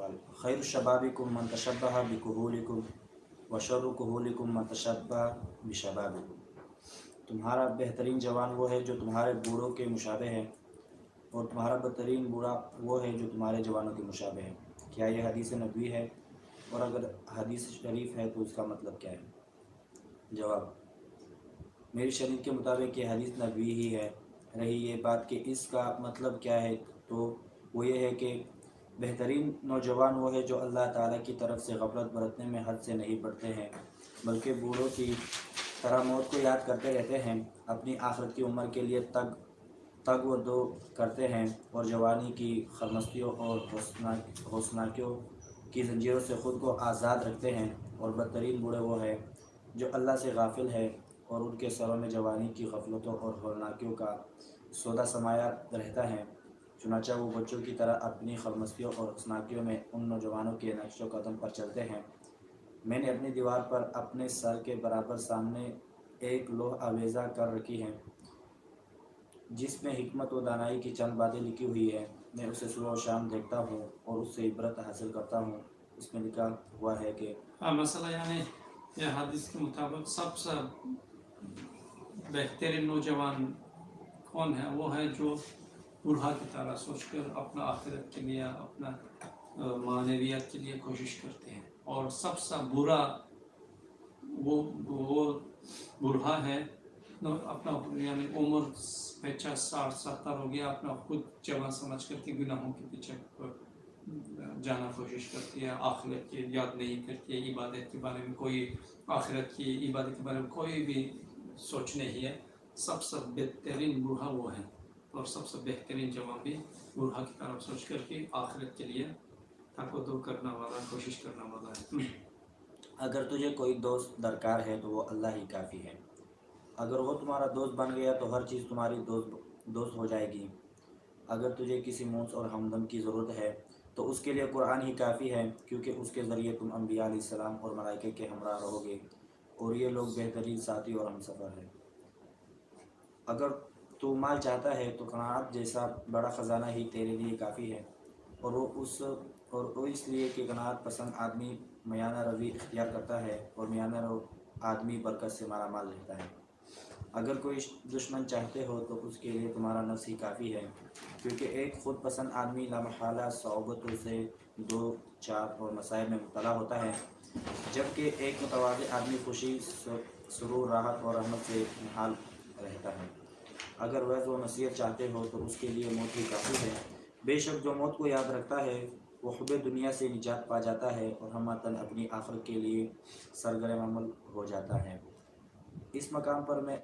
सवाल। खैर शबाबिकुम मन तशब्बह बिकुहूलिकुम व शर्रु कुहूलिकुम मन तशब्बह बिशबाबिकुम। तुम्हारा बेहतरीन जवान वो है जो तुम्हारे बूढ़ों के मुशाबे है, और तुम्हारा बदतरीन बूढ़ा वो है जो तुम्हारे जवानों के मुशाबे है। क्या यह हदीस नबवी है? और अगर हदीस शरीफ है तो उसका मतलब क्या है? जवाब, मेरी शरीफ के मुताबिक ये हदीस नबवी ही है। रही ये बात कि इसका मतलब क्या है, तो वो ये है कि बेहतरीन नौजवान वो है जो अल्लाह ताला की तरफ से गफलत बरतने में हद से नहीं बढ़ते हैं, बल्कि बूढ़ों की तरह मौत को याद करते रहते हैं, अपनी आखिरत की उम्र के लिए तग व दो करते हैं, और जवानी की खलमस्तियों और हौसनाकियों की जंजीरों से ख़ुद को आज़ाद रखते हैं। और बदतरीन बूढ़े वो है जो अल्लाह से गाफिल है, और उनके सरों में जवानी की गफलतों और हौसनाकियों का सौदा समाया रहता है। चुनाचा वो बच्चों की तरह अपनी खलमस्तियों और हौसनाकियों में उन नौजवानों के नक्शो कदम पर चलते हैं। मैंने अपनी दीवार पर अपने सर के बराबर सामने एक लोह आवेज़ा कर रखी है जिसमें हिकमत व दानाई की चंद बातें लिखी हुई है। मैं उसे सुबह और शाम देखता हूँ और उससे इबरत हासिल करता हूँ। इसमें लिखा हुआ है कि मसला यानी यह हदीस के मुताबिक सबसे बेहतरीन नौजवान कौन है? वो है जो बूढ़ा की तरह सोचकर अपना आखिरत के लिए, अपना मानवियत के लिए कोशिश करते हैं। और सबसे बुरा वो बूढ़ा है अपना यानी उम्र 50-60-70 हो गया, अपना खुद जवान समझ करके गुनाहों के पीछे जाना कोशिश करती है, आखिरत की याद नहीं करती है, इबादत के बारे में कोई आखिरत की इबादत के बारे में कोई भी सोच नहीं है। सबसे बेहतरीन बूढ़ा वो है, और सबसे बेहतरीन जवान भी बूढ़ा की तरफ सोच करके आखिरत के लिए ताको दो करना वाला, कोशिश करना वाला है। अगर तुझे कोई दोस्त दरकार है तो वो अल्लाह ही काफ़ी है। अगर वो तुम्हारा दोस्त बन गया तो हर चीज़ तुम्हारी दोस्त हो जाएगी। अगर तुझे किसी मूस और हमदम की ज़रूरत है तो उसके लिए कुरान ही काफ़ी है, क्योंकि उसके ज़रिए तुम अम्बिया अलैहिस्सलाम और मलाइके के हमरा रहोगे, और ये लोग बेहतरीन साथी और हमसफ़र हैं। अगर तू माल चाहता है तो कनात जैसा बड़ा ख़जाना ही तेरे लिए काफ़ी है, और वो इसलिए कि कनात पसंद आदमी मियाना रवि इख्तियार करता है, और मियाना आदमी बरकत से माला माल रहता है। अगर कोई दुश्मन चाहते हो तो उसके लिए तुम्हारा नफ्स ही काफ़ी है, क्योंकि एक ख़ुद पसंद आदमी लामहला सोबतों से दो चार और मसाइब में मुब्तला होता है, जबकि एक मुतवाज़ी आदमी खुशी सुरूर राहत और रहमत से निहाल रहता है। अगर वह वो नसीहत चाहते हो तो उसके लिए मौत ही काफ़ी है। बेशक जो मौत को याद रखता है वो हुब्बे दुनिया से निजात पा जाता है, और हमतन अपनी आखिरत के लिए सरगर्म अमल हो जाता है। इस मकाम पर मैं